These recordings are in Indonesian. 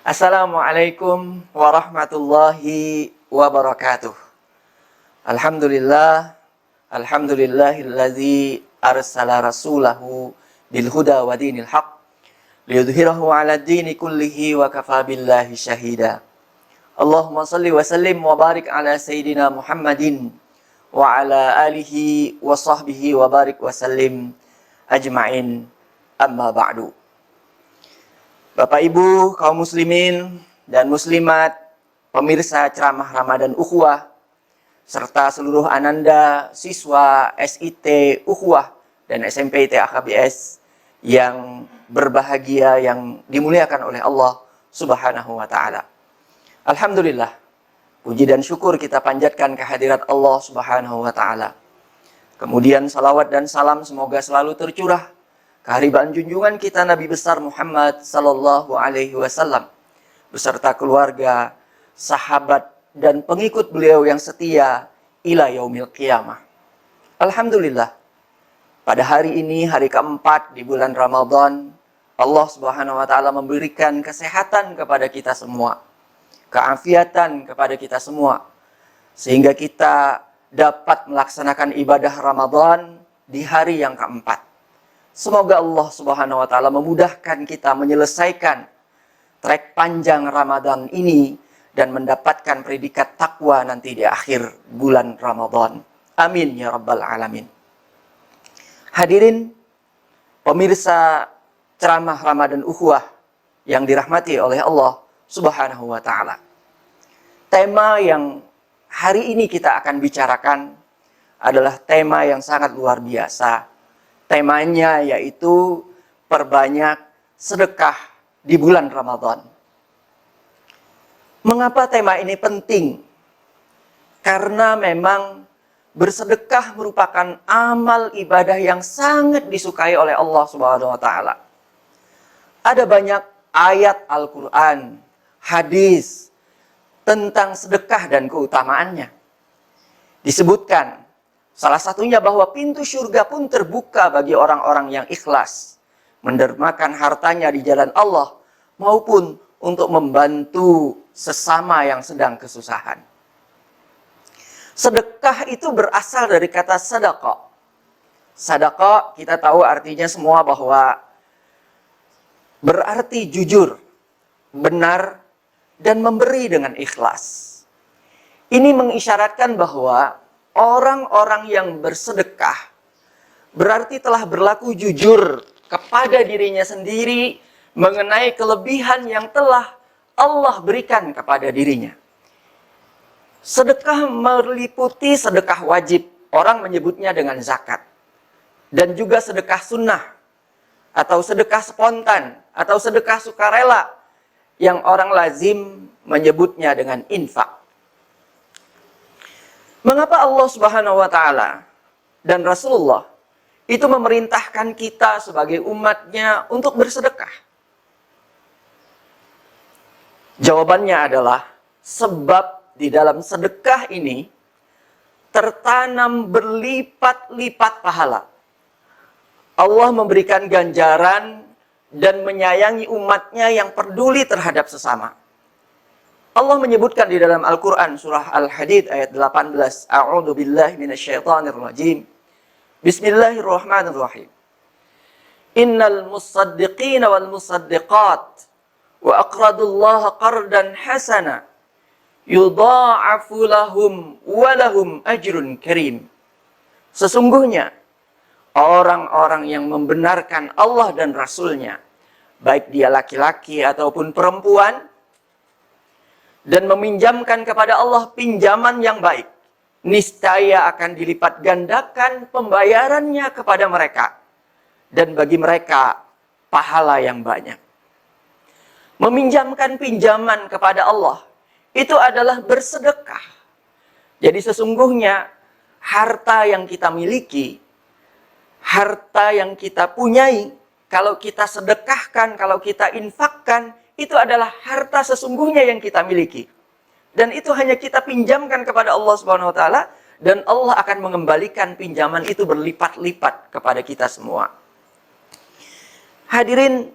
Assalamualaikum warahmatullahi wabarakatuh. Alhamdulillah, alhamdulillahilladzi arsala rasulahu bil huda wa dinil haq liyudhhirahu 'ala ad-dini kullihi wa kafa billahi syahida. Allahumma shalli wa sallim wa barik ala sayyidina Muhammadin wa ala alihi wa sahbihi wa barik wa sallim ajma'in, amma ba'du. Bapak Ibu kaum muslimin dan muslimat, pemirsa ceramah Ramadan Ukhuwah, serta seluruh ananda siswa SIT Ukhuwah dan SMP IT/AKBS yang berbahagia, yang dimuliakan oleh Allah Subhanahu wa Ta'ala. Alhamdulillah, puji dan syukur kita panjatkan kehadirat Allah Subhanahu wa Ta'ala. Kemudian salawat dan salam semoga selalu tercurah kehadiran junjungan kita Nabi besar Muhammad sallallahu alaihi wasallam beserta keluarga, sahabat dan pengikut beliau yang setia ila yaumil qiyamah. Alhamdulillah, pada hari ini, hari keempat di bulan Ramadan, Allah Subhanahu wa Ta'ala memberikan kesehatan kepada kita semua, keafiatan kepada kita semua, sehingga kita dapat melaksanakan ibadah Ramadan di hari yang keempat. Semoga Allah Subhanahu wa Ta'ala memudahkan kita menyelesaikan trek panjang Ramadan ini dan mendapatkan predikat takwa nanti di akhir bulan Ramadan. Amin ya rabbal alamin. Hadirin pemirsa ceramah Ramadan Ukhuwah yang dirahmati oleh Allah Subhanahu wa Ta'ala. Tema yang hari ini kita akan bicarakan adalah tema yang sangat luar biasa. Temanya yaitu perbanyak sedekah di bulan Ramadan. Mengapa tema ini penting? Karena memang bersedekah merupakan amal ibadah yang sangat disukai oleh Allah Subhanahu wa Ta'ala. Ada banyak ayat Al-Quran, hadis tentang sedekah dan keutamaannya. Disebutkan salah satunya bahwa pintu surga pun terbuka bagi orang-orang yang ikhlas mendermakan hartanya di jalan Allah maupun untuk membantu sesama yang sedang kesusahan. Sedekah itu berasal dari kata sadaqah. Sadaqah kita tahu artinya semua bahwa berarti jujur, benar, dan memberi dengan ikhlas. Ini mengisyaratkan bahwa orang-orang yang bersedekah berarti telah berlaku jujur kepada dirinya sendiri mengenai kelebihan yang telah Allah berikan kepada dirinya. Sedekah meliputi sedekah wajib, orang menyebutnya dengan zakat, dan juga sedekah sunnah, atau sedekah spontan, atau sedekah sukarela, yang orang lazim menyebutnya dengan infak. Mengapa Allah Subhanahu wa Ta'ala dan Rasulullah itu memerintahkan kita sebagai umatnya untuk bersedekah? Jawabannya adalah sebab di dalam sedekah ini tertanam berlipat-lipat pahala. Allah memberikan ganjaran dan menyayangi umatnya yang peduli terhadap sesama. Allah menyebutkan di dalam Al-Quran surah Al-Hadid ayat 18. A'udzu billahi minasyaitonir rajim. Bismillahirrahmanirrahim. Innal musaddiqina wal musaddiqat wa aqradullaha qardan hasana yudha'afu lahum wa lahum ajrun karim. Sesungguhnya orang-orang yang membenarkan Allah dan Rasulnya, baik dia laki-laki ataupun perempuan, dan meminjamkan kepada Allah pinjaman yang baik, niscaya akan dilipat gandakan pembayarannya kepada mereka, dan bagi mereka pahala yang banyak. Meminjamkan pinjaman kepada Allah itu adalah bersedekah. Jadi sesungguhnya harta yang kita miliki, harta yang kita punyai, kalau kita sedekahkan, kalau kita infakkan, itu adalah harta sesungguhnya yang kita miliki. Dan itu hanya kita pinjamkan kepada Allah Subhanahu wa Ta'ala, dan Allah akan mengembalikan pinjaman itu berlipat-lipat kepada kita semua. Hadirin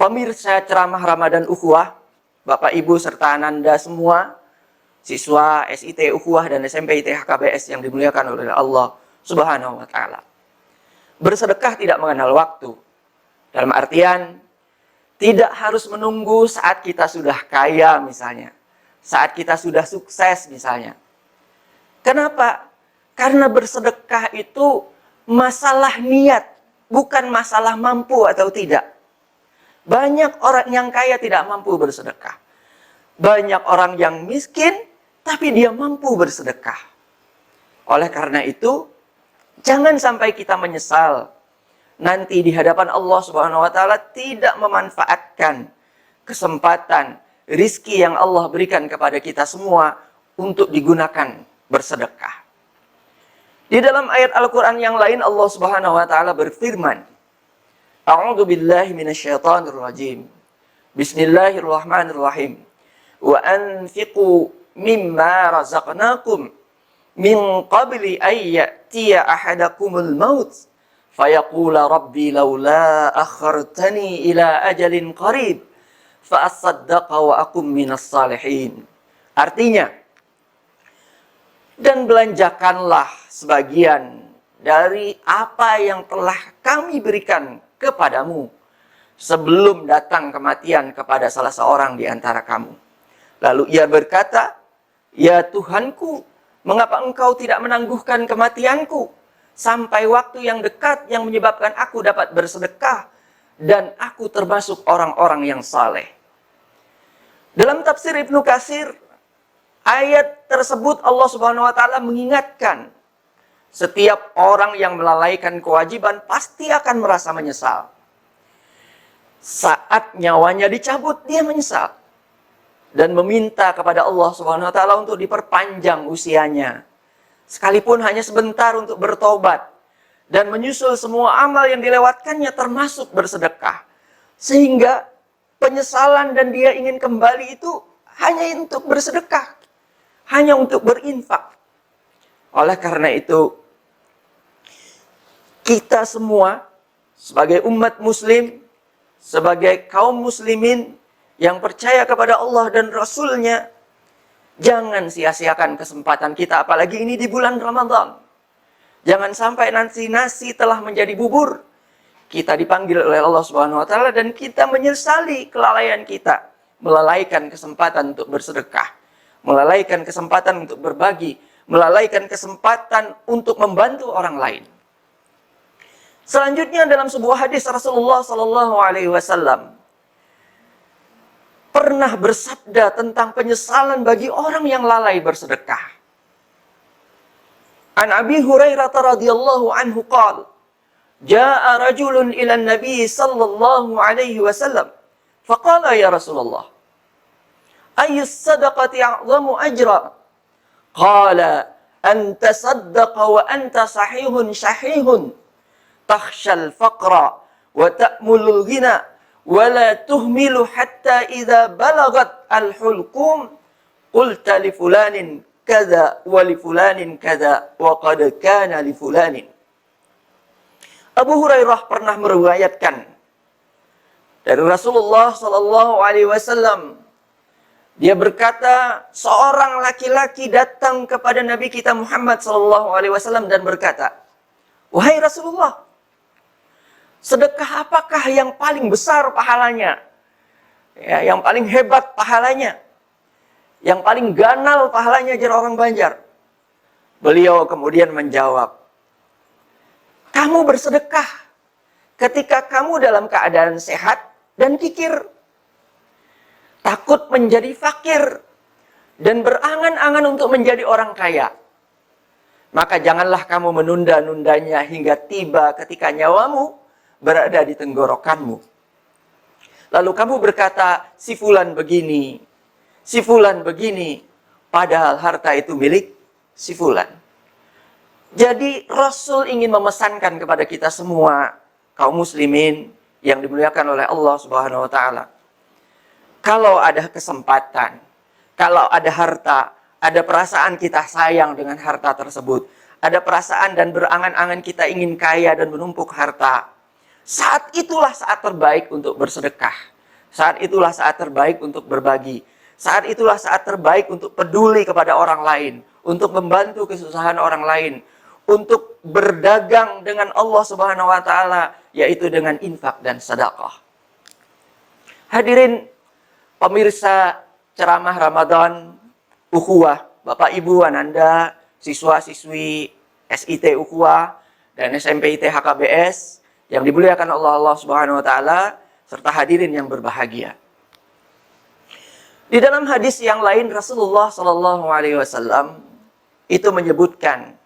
Pemirsa ceramah Ramadan Ukhuwah, Bapak Ibu serta Ananda semua, siswa SIT Ukhuwah dan SMP ITH KBS yang dimuliakan oleh Allah Subhanahu wa taala. Bersedekah tidak mengenal waktu. Dalam artian tidak harus menunggu saat kita sudah kaya misalnya, saat kita sudah sukses misalnya. Kenapa? Karena bersedekah itu masalah niat, bukan masalah mampu atau tidak. Banyak orang yang kaya tidak mampu bersedekah. Banyak orang yang miskin, tapi dia mampu bersedekah. Oleh karena itu, jangan sampai kita menyesal nanti di hadapan Allah Subhanahu wa taala tidak memanfaatkan kesempatan rizki yang Allah berikan kepada kita semua untuk digunakan bersedekah. Di dalam ayat Al-Quran yang lain Allah Subhanahu wa taala berfirman, A'udzu billahi minasyaitonir rajim. Bismillahirrahmanirrahim. Wa anfiqu mimma razaqnakum min qabli ay ya'tiya ahadakumul maut fayaqula rabbi laula akhartani ila ajalin qarib fa asaddaqa wa akum minas salihin. Artinya, dan belanjakanlah sebagian dari apa yang telah kami berikan kepadamu sebelum datang kematian kepada salah seorang di antara kamu. Lalu ia berkata, ya Tuhanku, mengapa engkau tidak menangguhkan kematianku sampai waktu yang dekat yang menyebabkan aku dapat bersedekah dan aku termasuk orang-orang yang saleh. Dalam tafsir Ibnu Katsir, ayat tersebut Allah Subhanahu wa taala mengingatkan setiap orang yang melalaikan kewajiban pasti akan merasa menyesal. Saat nyawanya dicabut, dia menyesal dan meminta kepada Allah Subhanahu wa taala untuk diperpanjang usianya. Sekalipun hanya sebentar untuk bertobat dan menyusul semua amal yang dilewatkannya termasuk bersedekah. Sehingga penyesalan dan dia ingin kembali itu hanya untuk bersedekah, hanya untuk berinfak. Oleh karena itu, kita semua sebagai umat muslim, sebagai kaum muslimin yang percaya kepada Allah dan Rasul-Nya, jangan sia-siakan kesempatan kita, apalagi ini di bulan Ramadan. Jangan sampai nanti nasi telah menjadi bubur, kita dipanggil oleh Allah Subhanahu wa taala dan kita menyesali kelalaian kita, melalaikan kesempatan untuk bersedekah, melalaikan kesempatan untuk berbagi, melalaikan kesempatan untuk membantu orang lain. Selanjutnya dalam sebuah hadis Rasulullah Sallallahu Alaihi Wasallam pernah bersabda tentang penyesalan bagi orang yang lalai bersedekah. An Abi Hurairah radhiyallahu anhu qala, jaa rajulun ila Nabi sallallahu alaihi wasallam, faqala ya Rasulullah, ayyus sadaqati a'zamu ajra? Qala, anta saddaqa wa anta sahihun syahihun, takhshal faqra wa ta'mulul ghina wa la tuhmilu hatta idza balagat al-hulqum qulta li fulanin kadza wa li fulanin kadza wa qad kana li fulanin. Abu Hurairah pernah meriwayatkan dari Rasulullah sallallahu alaihi wasallam, dia berkata, seorang laki-laki datang kepada Nabi kita Muhammad sallallahu alaihi wasallam dan berkata, wahai Rasulullah, sedekah apakah yang paling besar pahalanya? Ya, yang paling hebat pahalanya? Yang paling ganal pahalanya, jar orang Banjar? Beliau kemudian menjawab, kamu bersedekah ketika kamu dalam keadaan sehat dan kikir, takut menjadi fakir, dan berangan-angan untuk menjadi orang kaya. Maka janganlah kamu menunda-nundanya hingga tiba ketika nyawamu berada di tenggorokanmu. Lalu kamu berkata, si fulan begini, si fulan begini, padahal harta itu milik si fulan. Jadi Rasul ingin memesankan kepada kita semua, kaum muslimin yang dimuliakan oleh Allah Subhanahu wa taala. Kalau ada kesempatan, kalau ada harta, ada perasaan kita sayang dengan harta tersebut, ada perasaan dan berangan-angan kita ingin kaya dan menumpuk harta, saat itulah saat terbaik untuk bersedekah. Saat itulah saat terbaik untuk berbagi. Saat itulah saat terbaik untuk peduli kepada orang lain, untuk membantu kesusahan orang lain, untuk berdagang dengan Allah Subhanahu wa taala, yaitu dengan infak dan sedekah. Hadirin pemirsa ceramah Ramadan Ukhuwah, Bapak Ibu Ananda, siswa-siswi SIT Ukhuwah dan SMP IT HKBS yang dimuliakan Allah Subhanahu wa taala, serta hadirin yang berbahagia. Di dalam hadis yang lain Rasulullah Shallallahu alaihi wasallam itu menyebutkan,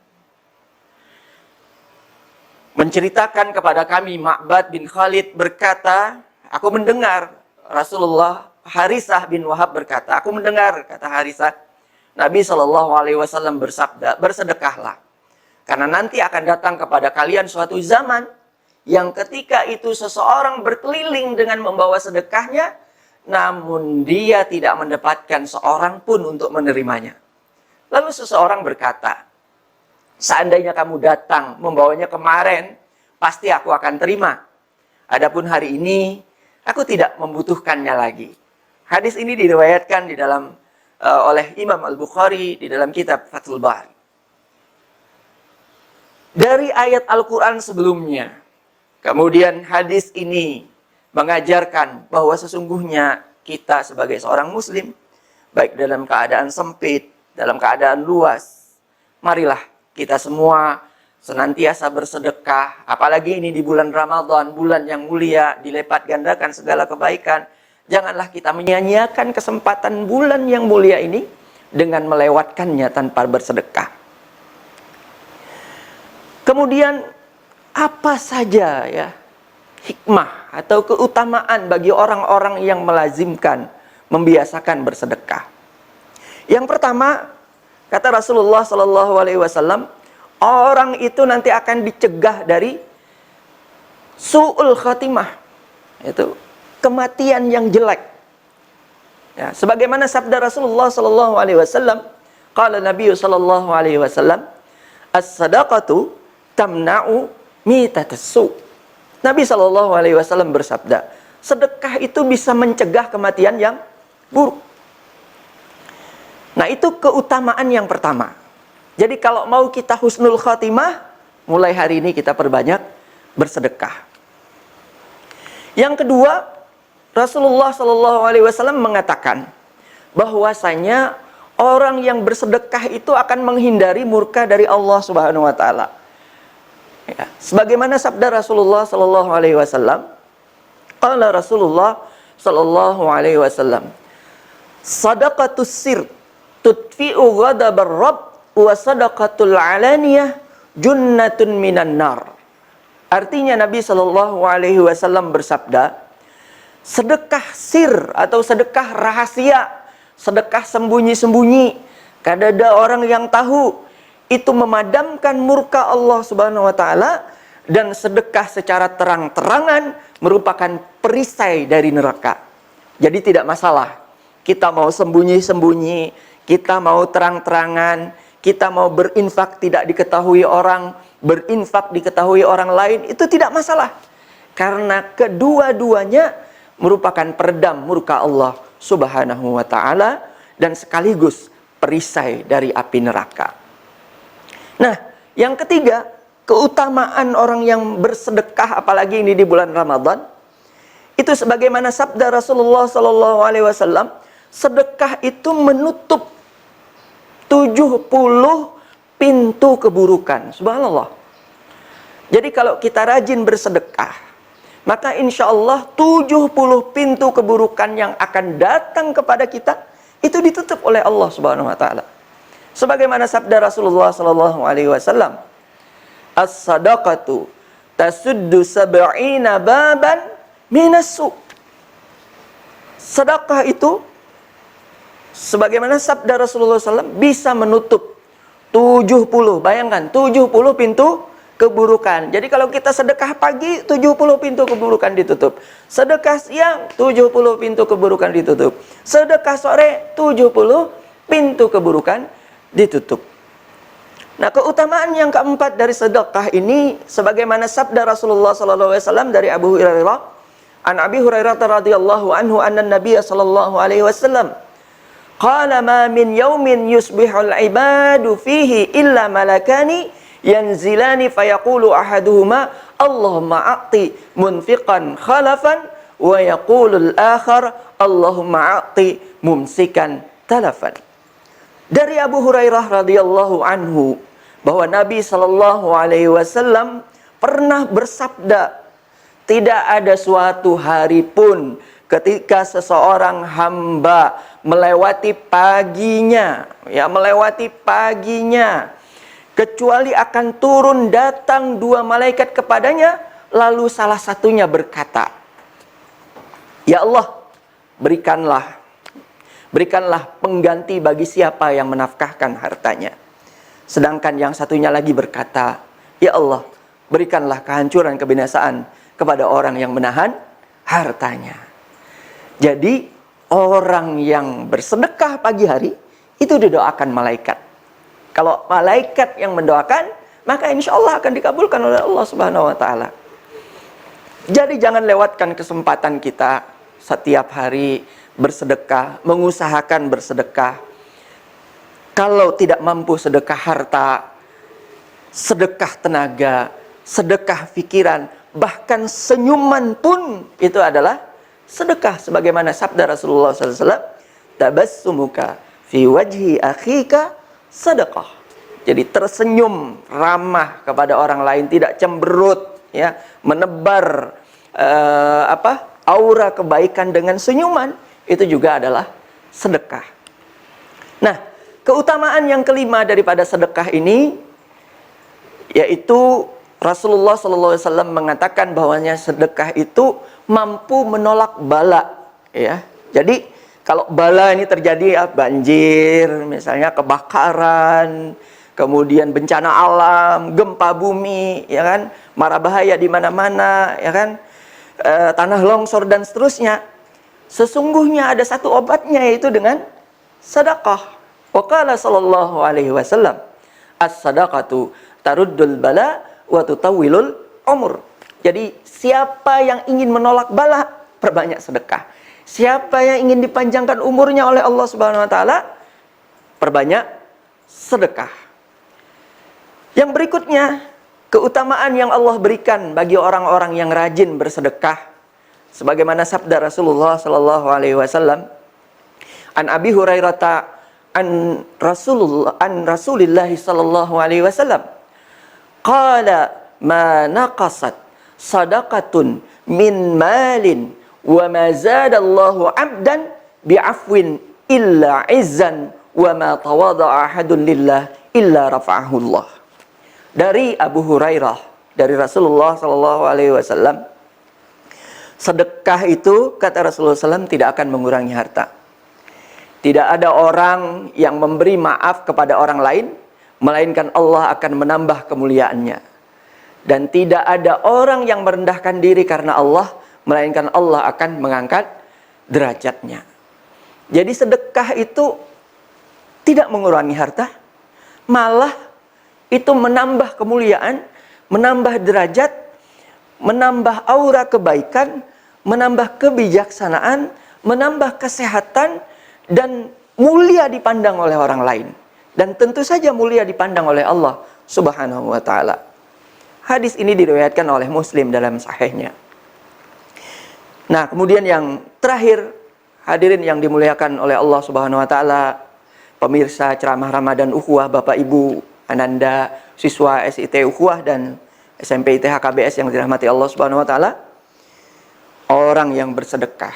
menceritakan kepada kami, Ma'bad bin Khalid berkata, aku mendengar Rasulullah, Harisah bin Wahab berkata, aku mendengar, kata Harisah, Nabi Shallallahu alaihi wasallam bersabda, bersedekahlah, karena nanti akan datang kepada kalian suatu zaman yang ketika itu seseorang berkeliling dengan membawa sedekahnya, namun dia tidak mendapatkan seorang pun untuk menerimanya. Lalu seseorang berkata, seandainya kamu datang membawanya kemarin, pasti aku akan terima. Adapun hari ini, aku tidak membutuhkannya lagi. Hadis ini diriwayatkan di dalam oleh Imam Al-Bukhari di dalam kitab Fathul Bari. Dari ayat Al-Quran sebelumnya, kemudian hadis ini mengajarkan bahwa sesungguhnya kita sebagai seorang muslim, baik dalam keadaan sempit, dalam keadaan luas, marilah kita semua senantiasa bersedekah, apalagi ini di bulan Ramadan, bulan yang mulia, dilipat gandakan segala kebaikan. Janganlah kita menyia-nyiakan kesempatan bulan yang mulia ini dengan melewatkannya tanpa bersedekah. Kemudian apa saja ya hikmah atau keutamaan bagi orang-orang yang melazimkan, membiasakan bersedekah? Yang pertama, kata Rasulullah Shallallahu alaihi wasallam, orang itu nanti akan dicegah dari su'ul khatimah, itu kematian yang jelek. Ya, sebagaimana sabda Rasulullah Shallallahu alaihi wasallam, qala Nabi Shallallahu alaihi wasallam, as-sadaqatu tamna'u mitatas su'. Nabi Shallallahu alaihi wasallam bersabda, sedekah itu bisa mencegah kematian yang buruk. Nah, itu keutamaan yang pertama. Jadi kalau mau kita husnul khatimah, mulai hari ini kita perbanyak bersedekah. Yang kedua, Rasulullah Shallallahu alaihi wasallam mengatakan bahwasanya orang yang bersedekah itu akan menghindari murka dari Allah Subhanahu wa taala. Ya, sebagaimana sabda Rasulullah Shallallahu alaihi wasallam, qala Rasulullah Shallallahu alaihi wasallam, sadaqatus sir tudfi'u ghadabar rabb wa sadaqatul alaniyah junnatun minan nar. Artinya Nabi Shallallahu alaihi wasallam bersabda, sedekah sir atau sedekah rahasia, sedekah sembunyi-sembunyi, kadada orang yang tahu, itu memadamkan murka Allah Subhanahu wa taala, dan sedekah secara terang-terangan merupakan perisai dari neraka. Jadi tidak masalah kita mau sembunyi-sembunyi, kita mau terang-terangan, kita mau berinfak tidak diketahui orang, berinfak diketahui orang lain, itu tidak masalah. Karena kedua-duanya merupakan peredam murka Allah Subhanahu wa taala dan sekaligus perisai dari api neraka. Nah, yang ketiga, keutamaan orang yang bersedekah, apalagi ini di bulan Ramadan, itu sebagaimana sabda Rasulullah Sallallahu Alaihi Wasallam, sedekah itu menutup 70 pintu keburukan. Subhanallah. Jadi kalau kita rajin bersedekah, maka insya Allah 70 pintu keburukan yang akan datang kepada kita itu ditutup oleh Allah Subhanahu wa taala. Sebagaimana sabda Rasulullah sallallahu alaihi wasallam, as-sadaqatu tasuddu sab'ina baban minasu. Sedekah itu sebagaimana sabda Rasulullah SAW bisa menutup 70, bayangkan 70 pintu keburukan. Jadi kalau kita sedekah pagi, 70 pintu keburukan ditutup. Sedekah siang, 70 pintu keburukan ditutup. Sedekah sore, 70 pintu keburukan ditutup. Nah, keutamaan yang keempat dari sedekah ini sebagaimana sabda Rasulullah SAW dari Abu Hurairah, An Abi Hurairah radhiyallahu anhu anna Nabiy sallallahu alaihi wasallam qala ma min yaumin yusbihul ibadu fihi illa malakani yanzilani fayaqulu ahaduhuma Allahumma a'ti munfiqan khalafan wa yaqulul akhar Allahumma a'ti mumsikan talafan. Dari Abu Hurairah radhiyallahu anhu bahwa Nabi sallallahu alaihi wasallam pernah bersabda, tidak ada suatu hari pun ketika seseorang hamba melewati paginya, kecuali akan turun datang dua malaikat kepadanya, lalu salah satunya berkata, ya Allah, berikanlah pengganti bagi siapa yang menafkahkan hartanya. Sedangkan yang satunya lagi berkata, ya Allah, berikanlah kehancuran, kebinasaan kepada orang yang menahan hartanya. Jadi orang yang bersedekah pagi hari itu didoakan malaikat. Kalau malaikat yang mendoakan, maka insya Allah akan dikabulkan oleh Allah Subhanahu wa Ta'ala. Jadi jangan lewatkan kesempatan kita setiap hari bersedekah, mengusahakan bersedekah. Kalau tidak mampu sedekah harta, sedekah tenaga, sedekah pikiran, bahkan senyuman pun itu adalah sedekah. Sebagaimana sabda Rasulullah SAW, tabassumuka fi wajhi akhika sedekah. Jadi tersenyum ramah kepada orang lain, tidak cemberut, ya, menebar aura kebaikan dengan senyuman, itu juga adalah sedekah. Nah, keutamaan yang kelima daripada sedekah ini, yaitu Rasulullah SAW mengatakan bahwanya sedekah itu mampu menolak bala, ya. Jadi kalau bala ini terjadi, ya, banjir, misalnya kebakaran, kemudian bencana alam, gempa bumi, ya kan, mara bahaya di mana-mana, ya kan, tanah longsor dan seterusnya. Sesungguhnya ada satu obatnya, yaitu dengan sedekah. Wa qala sallallahu alaihi wasallam, as-sadaqatu taruddul bala wa tutawwilul umur. Jadi siapa yang ingin menolak bala, perbanyak sedekah. Siapa yang ingin dipanjangkan umurnya oleh Allah Subhanahu wa Ta'ala, perbanyak sedekah. Yang berikutnya, keutamaan yang Allah berikan bagi orang-orang yang rajin bersedekah, sebagaimana sabda Rasulullah sallallahu alaihi wasallam, an Abi Hurairah an Rasulillah sallallahu alaihi wasallam qala ma naqasat sadaqatun min malin wa ma zadallahu 'abdan bi'afwin illa 'izzan wa ma tawada'a ahadun lillah illa rafa'ahu Allah. Dari Abu Hurairah, dari Rasulullah sallallahu alaihi wasallam, sedekah itu, kata Rasulullah SAW, tidak akan mengurangi harta. Tidak ada orang yang memberi maaf kepada orang lain, melainkan Allah akan menambah kemuliaannya. Dan tidak ada orang yang merendahkan diri karena Allah, melainkan Allah akan mengangkat derajatnya. Jadi sedekah itu tidak mengurangi harta, malah itu menambah kemuliaan, menambah derajat, menambah aura kebaikan, menambah kebijaksanaan, menambah kesehatan, dan mulia dipandang oleh orang lain. Dan tentu saja mulia dipandang oleh Allah Subhanahu wa Ta'ala. Hadis ini diriwayatkan oleh Muslim dalam sahihnya. Nah, kemudian yang terakhir, hadirin yang dimuliakan oleh Allah Subhanahu wa Ta'ala, pemirsa ceramah Ramadan Ukhuwah, Bapak Ibu, Ananda, siswa SIT Ukhuwah dan SMP ITH KBS yang dirahmati Allah Subhanahu wa Ta'ala, orang yang bersedekah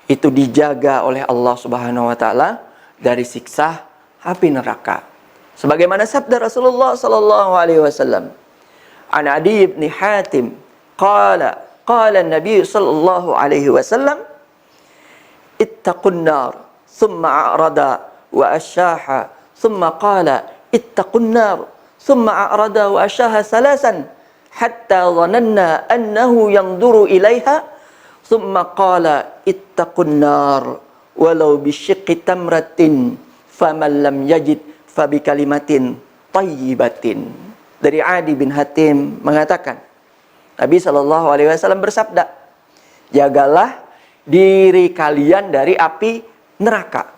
itu dijaga oleh Allah Subhanahu wa Ta'ala dari siksa api neraka. Sebagaimana sabda Rasulullah sallallahu alaihi wasallam, an Adi bin Hatim qala an-nabiy sallallahu alaihi wasallam, ittaqun nar thumma a'rada wa asyaha thumma qala ittaqun nar thumma a'rada wa asyaha salasan hatta dhananna annahu yanzuru ilaiha thumma qala ittaqun nar walau bisyiqqi tamratin faman lam yajid fabi kalimatin thayyibatin. Dari Adi bin Hatim mengatakan, Nabi SAW bersabda, jagalah diri kalian dari api neraka,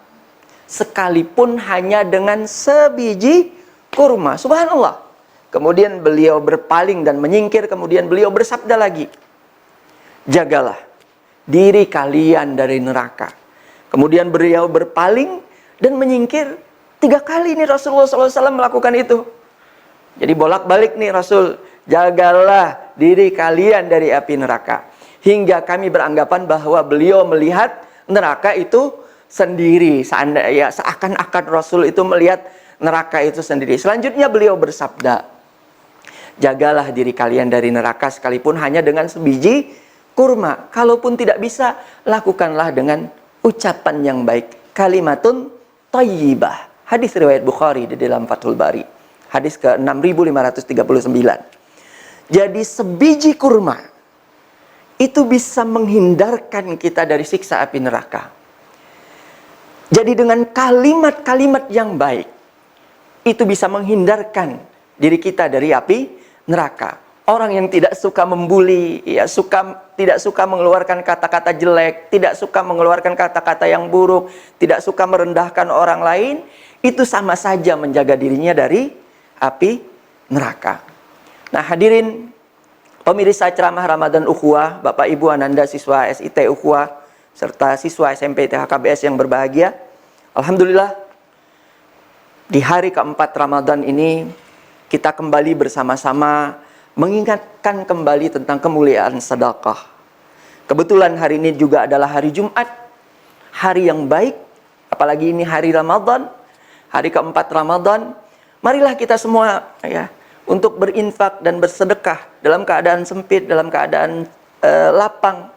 sekalipun hanya dengan sebiji kurma. Subhanallah. Kemudian beliau berpaling dan menyingkir, kemudian beliau bersabda lagi, jagalah diri kalian dari neraka. Kemudian beliau berpaling dan menyingkir 3 kali nih Rasulullah SAW melakukan itu. Jadi bolak-balik nih Rasul, jagalah diri kalian dari api neraka. Hingga kami beranggapan bahwa beliau melihat neraka itu sendiri. Seakan-akan Rasul itu melihat neraka itu sendiri. Selanjutnya beliau bersabda, jagalah diri kalian dari neraka sekalipun hanya dengan sebiji kurma. Kalaupun tidak bisa, lakukanlah dengan ucapan yang baik. Kalimatun thayyibah. Hadis riwayat Bukhari di dalam Fathul Bari. Hadis ke 6559. Jadi sebiji kurma itu bisa menghindarkan kita dari siksa api neraka. Jadi dengan kalimat-kalimat yang baik, itu bisa menghindarkan diri kita dari api neraka. Orang yang tidak suka membuli, tidak suka mengeluarkan kata-kata jelek, tidak suka mengeluarkan kata-kata yang buruk, tidak suka merendahkan orang lain, itu sama saja menjaga dirinya dari api neraka. Nah hadirin pemirsa ceramah Ramadan Ukhuwah, Bapak Ibu Ananda siswa SIT Ukhuwah, serta siswa SMP THKBS yang berbahagia, alhamdulillah di hari keempat Ramadan ini kita kembali bersama-sama mengingatkan kembali tentang kemuliaan sedekah. Kebetulan hari ini juga adalah hari Jumat, hari yang baik, apalagi ini hari Ramadan, hari keempat Ramadan. Marilah kita semua untuk berinfak dan bersedekah dalam keadaan sempit, dalam keadaan lapang.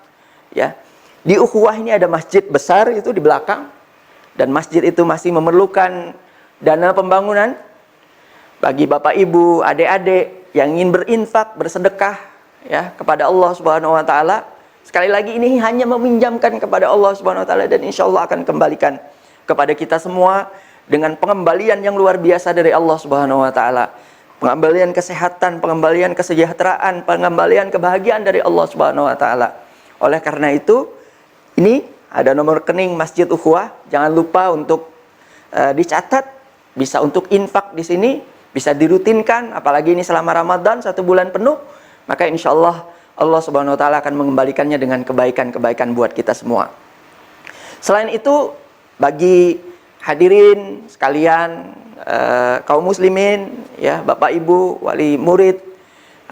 Di Ukhuwah ini ada masjid besar itu di belakang, dan masjid itu masih memerlukan dana pembangunan. Bagi Bapak Ibu, adik-adik yang ingin berinfak, bersedekah kepada Allah Subhanahu wa taala, sekali lagi ini hanya meminjamkan kepada Allah Subhanahu wa taala, dan insya Allah akan kembalikan kepada kita semua dengan pengembalian yang luar biasa dari Allah Subhanahu wa taala. Pengembalian kesehatan, pengembalian kesejahteraan, pengembalian kebahagiaan dari Allah Subhanahu wa taala. Oleh karena itu, ini ada nomor rekening Masjid Ukhuwah, jangan lupa untuk dicatat, bisa untuk infak di sini, bisa dirutinkan, apalagi ini selama Ramadan 1 bulan penuh, maka insya Allah Allah Subhanahu wa taala akan mengembalikannya dengan kebaikan-kebaikan buat kita semua. Selain itu, bagi hadirin sekalian, kaum muslimin, Bapak Ibu, wali murid,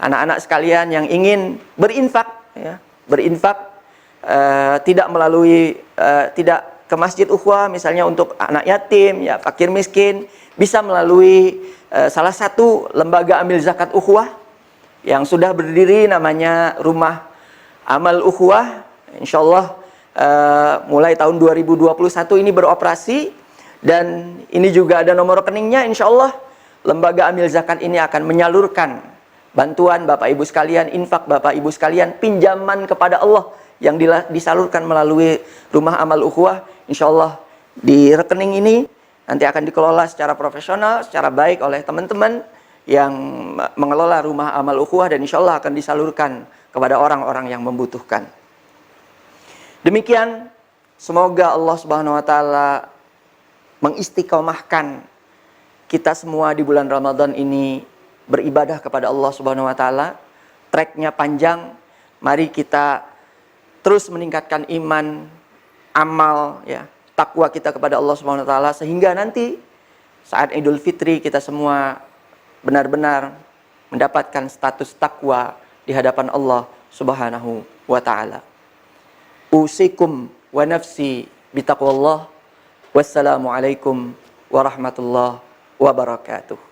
anak-anak sekalian yang ingin berinfak, tidak melalui tidak ke Masjid Ukhuwah, misalnya untuk anak yatim, fakir miskin, bisa melalui salah satu lembaga amil zakat Ukhuwah yang sudah berdiri, namanya Rumah Amal Ukhuwah. Insya Allah mulai tahun 2021 ini beroperasi, dan ini juga ada nomor rekeningnya. Insya Allah lembaga amil zakat ini akan menyalurkan bantuan Bapak Ibu sekalian, infak Bapak Ibu sekalian, pinjaman kepada Allah yang disalurkan melalui Rumah Amal Ukhuwah. Insya Allah di rekening ini nanti akan dikelola secara profesional, secara baik oleh teman-teman yang mengelola Rumah Amal Ukhuwah, dan insya Allah akan disalurkan kepada orang-orang yang membutuhkan. Demikian, semoga Allah Subhanahu wa taala mengistiqomahkan kita semua di bulan Ramadan ini beribadah kepada Allah Subhanahu wa taala. Treknya panjang, mari kita terus meningkatkan iman, amal, takwa kita kepada Allah Subhanahu wa taala, sehingga nanti saat Idul Fitri kita semua benar-benar mendapatkan status takwa di hadapan Allah Subhanahu wa taala. Usikum wa nafsi bitaqwallah. Wassalamualaikum warahmatullahi wabarakatuh.